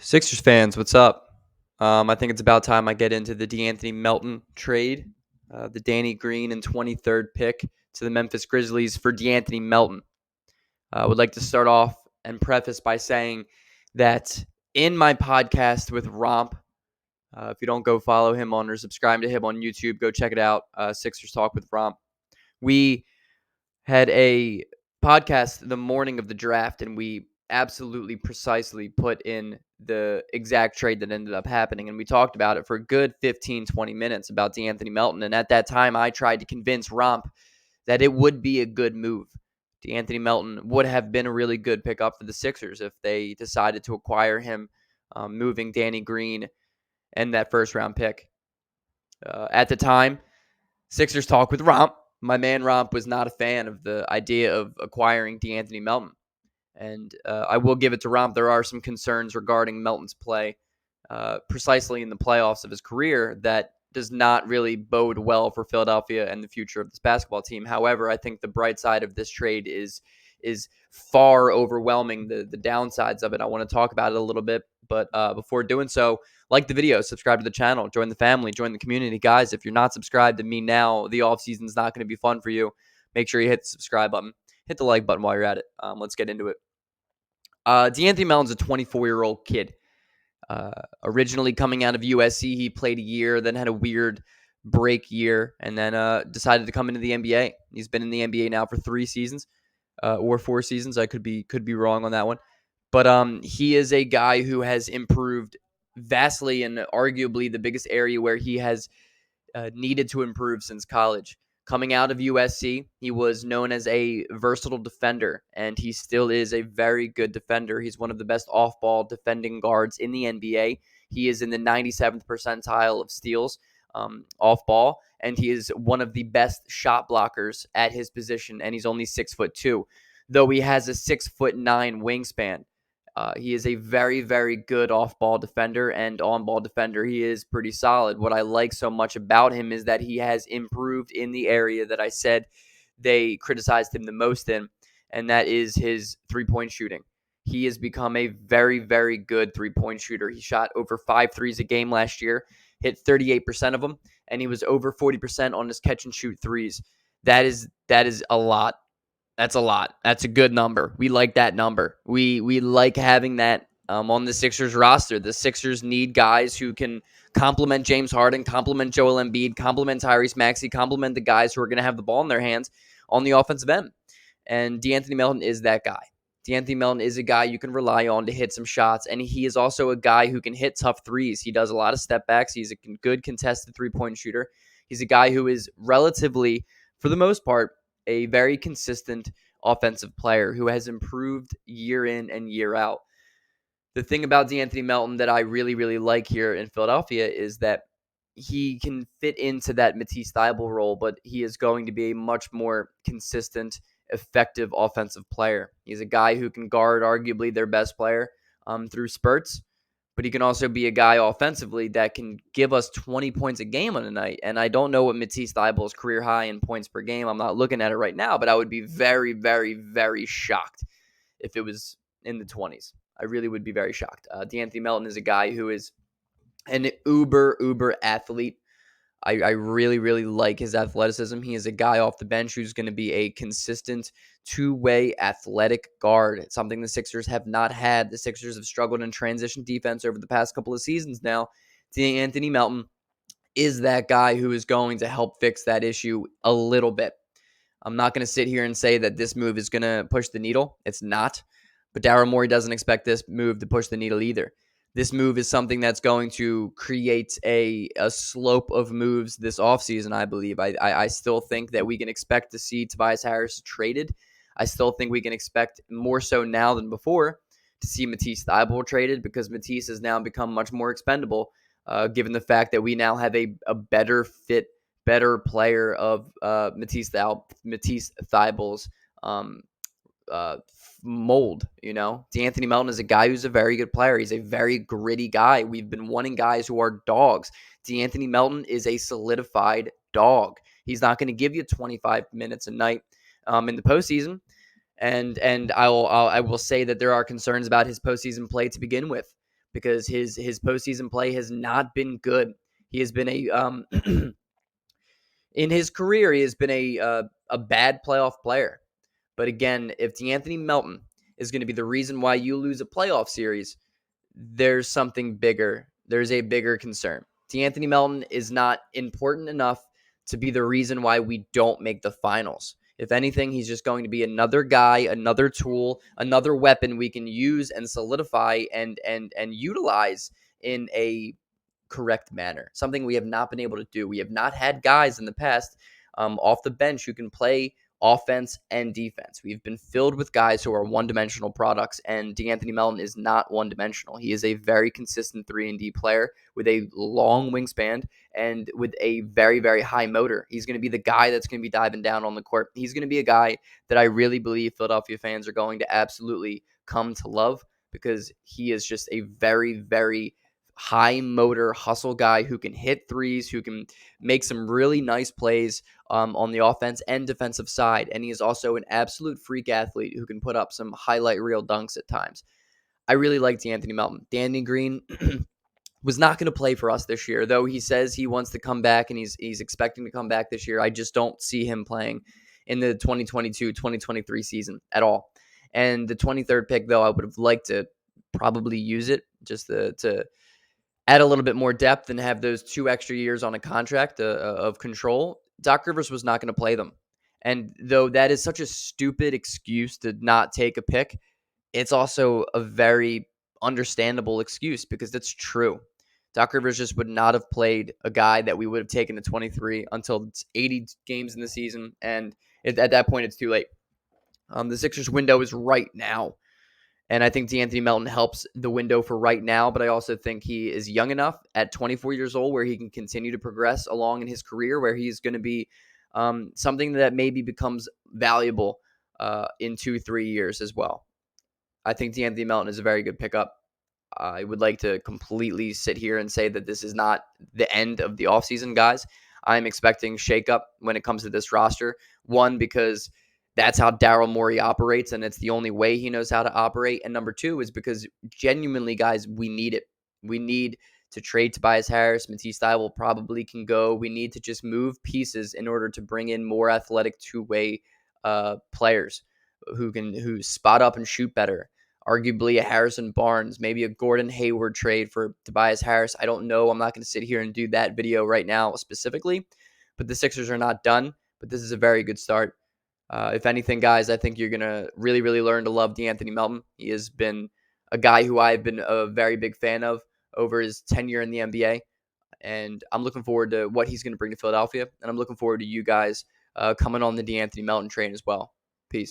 Sixers fans, what's up? I think it's about time I get into the De'Anthony Melton trade, the Danny Green and 23rd pick to the Memphis Grizzlies for De'Anthony Melton. I would like to start off and preface by saying that in my podcast with Romp, if you don't go follow him on or subscribe to him on YouTube, go check it out, Sixers Talk with Romp. We had a podcast the morning of the draft, and we absolutely precisely put in the exact trade that ended up happening. And we talked about it for a good 15, 20 minutes about De'Anthony Melton. And at that time, I tried to convince Romp that it would be a good move. De'Anthony Melton would have been a really good pickup for the Sixers if they decided to acquire him, moving Danny Green and that first round pick. At the time, Sixers Talk with Romp, my man Romp was not a fan of the idea of acquiring De'Anthony Melton. And I will give it to Romp. There are some concerns regarding Melton's play, precisely in the playoffs of his career, that does not really bode well for Philadelphia and the future of this basketball team. However, I think the bright side of this trade is far overwhelming the downsides of it. I want to talk about it a little bit, but before doing so, like the video, subscribe to the channel, join the family, join the community. Guys, if you're not subscribed to me now, the offseason is not going to be fun for you. Make sure you hit the subscribe button. Hit the like button while you're at it. Let's get into it. De'Anthony Melton's a 24-year-old kid. Originally coming out of USC, he played a year, then had a weird break year, and then decided to come into the NBA. He's been in the NBA now for 3 seasons or 4 seasons. I could be wrong on that one. But he is a guy who has improved vastly, and arguably the biggest area where he has needed to improve since college. Coming out of USC, he was known as a versatile defender, and he still is a very good defender. He's one of the best off-ball defending guards in the NBA. He is in the 97th percentile of steals off-ball, and he is one of the best shot blockers at his position, and he's only 6'2", though he has a 6'9" wingspan. He is a very, very good off-ball defender, and on-ball defender, he is pretty solid. What I like so much about him is that he has improved in the area that I said they criticized him the most in, and that is his three-point shooting. He has become a very, very good three-point shooter. He shot over 5 threes a game last year, hit 38% of them, and he was over 40% on his catch-and-shoot threes. That is a lot. That's a lot. That's a good number. We like that number. We like having that on the Sixers roster. The Sixers need guys who can complement James Harden, complement Joel Embiid, complement Tyrese Maxey, complement the guys who are going to have the ball in their hands on the offensive end. And De'Anthony Melton is that guy. De'Anthony Melton is a guy you can rely on to hit some shots, and he is also a guy who can hit tough threes. He does a lot of step backs. He's a good contested three-point shooter. He's a guy who is relatively, for the most part, a very consistent offensive player who has improved year in and year out. The thing about De'Anthony Melton that I really, really like here in Philadelphia is that he can fit into that Matisse Thybulle role, but he is going to be a much more consistent, effective offensive player. He's a guy who can guard arguably their best player through spurts, but he can also be a guy offensively that can give us 20 points a game on a night. And I don't know what Matisse Thybulle's career high in points per game. I'm not looking at it right now, but I would be very, very, very shocked if it was in the 20s. I really would be very shocked. De'Anthony Melton is a guy who is an uber athlete. I really, really like his athleticism. He is a guy off the bench who's going to be a consistent two-way athletic guard. It's something the Sixers have not had. The Sixers have struggled in transition defense over the past couple of seasons now. De'Anthony Melton is that guy who is going to help fix that issue a little bit. I'm not going to sit here and say that this move is going to push the needle. It's not. But Daryl Morey doesn't expect this move to push the needle either. This move is something that's going to create a slope of moves this offseason, I believe. I still think that we can expect to see Tobias Harris traded. I still think we can expect more so now than before to see Matisse Thybulle traded, because Matisse has now become much more expendable, given the fact that we now have a better fit, better player of Matisse Thybulle's mold. De'Anthony Melton is a guy who's a very good player. He's a very gritty guy. We've been wanting guys who are dogs. De'Anthony Melton is a solidified dog. He's not going to give you 25 minutes a night in the postseason. And I will say that there are concerns about his postseason play to begin with. because his postseason play has not been good. He has been a in his career he has been a bad playoff player. But again, if DeAnthony Melton is going to be the reason why you lose a playoff series, there's something bigger. There's a bigger concern. DeAnthony Melton is not important enough to be the reason why we don't make the finals. If anything, he's just going to be another guy, another tool, another weapon we can use and solidify and utilize in a correct manner. Something we have not been able to do. We have not had guys in the past off the bench who can play offense and defense. We've been filled with guys who are one-dimensional products, and DeAnthony Melton is not one-dimensional. He is a very consistent 3-and-D player with a long wingspan and with a very, very high motor. He's going to be the guy that's going to be diving down on the court. He's going to be a guy that I really believe Philadelphia fans are going to absolutely come to love, because he is just a very, very high motor hustle guy who can hit threes, who can make some really nice plays on the offense and defensive side. And he is also an absolute freak athlete who can put up some highlight reel dunks at times. I really like De'Anthony Melton. Danny Green was not going to play for us this year, though he says he wants to come back and he's expecting to come back this year. I just don't see him playing in the 2022-2023 season at all. And the 23rd pick, though, I would have liked to probably use it just to add a little bit more depth and have those 2 extra years on a contract of control. Doc Rivers was not going to play them. And though that is such a stupid excuse to not take a pick, it's also a very understandable excuse because that's true. Doc Rivers just would not have played a guy that we would have taken at 23 until it's 80 games in the season. And at that point, it's too late. The Sixers window is right now. And I think De'Anthony Melton helps the window for right now, but I also think he is young enough at 24 years old where he can continue to progress along in his career, where he's going to be something that maybe becomes valuable in 2-3 years as well. I think De'Anthony Melton is a very good pickup. I would like to completely sit here and say that this is not the end of the offseason, guys. I'm expecting shakeup when it comes to this roster. One, because that's how Daryl Morey operates, and it's the only way he knows how to operate. And number 2 is because genuinely, guys, we need it. We need to trade Tobias Harris. Matisse Thybulle probably can go. We need to just move pieces in order to bring in more athletic two-way players who spot up and shoot better. Arguably a Harrison Barnes, maybe a Gordon Hayward trade for Tobias Harris. I don't know. I'm not going to sit here and do that video right now specifically, but the Sixers are not done. But this is a very good start. If anything, guys, I think you're going to really, really learn to love De'Anthony Melton. He has been a guy who I've been a very big fan of over his tenure in the NBA. And I'm looking forward to what he's going to bring to Philadelphia. And I'm looking forward to you guys coming on the De'Anthony Melton train as well. Peace.